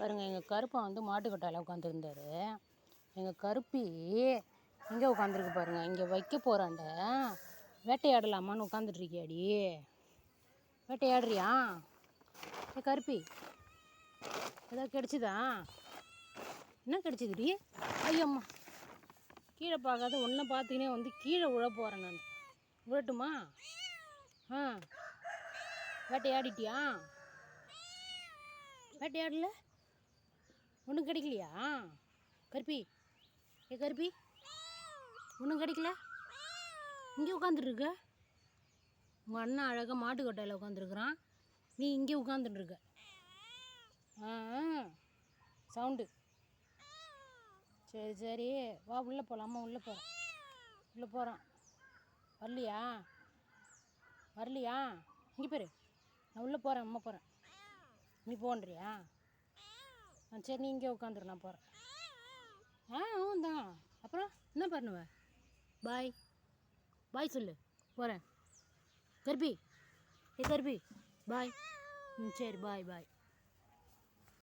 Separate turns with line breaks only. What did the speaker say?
பாருங்கள், எங்கள் கருப்பன் வந்து மாட்டுக்கொட்டாயில் உட்காந்துருந்தாரு. எங்கள் கருப்பி இங்கே உட்காந்துருக்கு பாருங்கள். இங்கே வைக்க போகிறாண்ட வேட்டையாடலாமான்னு உட்காந்துட்ருக்கியாடி? வேட்டையாடுறியா? கருப்பி ஏதாவது கிடச்சிதா? என்ன கிடச்சிதுடி? ஐயம்மா, கீழே பார்க்காத ஒன்றை பார்த்துக்கினே வந்து கீழே விழ போகிறேன் நான். விழட்டுமா? வேட்டையாடிட்டியா? வேட்டையாடல? ஒன்றும் கிடைக்கலையா? கருப்பி கருப்பி ஒன்றும் கிடைக்கல? இங்கே உட்காந்துட்ருக்க. உங்கள் அண்ணன் அழகாக மாட்டுக்கொட்டையில் உட்காந்துருக்குறான், நீ இங்கே உட்காந்துட்டுருக்க. சவுண்டு. சரி சரி, வா உள்ளே போகலாம். அம்மா உள்ளே போகிறேன். வரலையா? இங்கே பேர், நான் உள்ளே போகிறேன். அம்மா போகிறேன். நீ போன்றியா? சரி, நீ இங்கே உட்காந்துரு, நான் போகிறேன். தான். அப்புறம் என்ன பண்ணுவ? பாய் சொல்லு. போகிறேன். கருப்பி கருப்பி பாய். சரி, பாய்.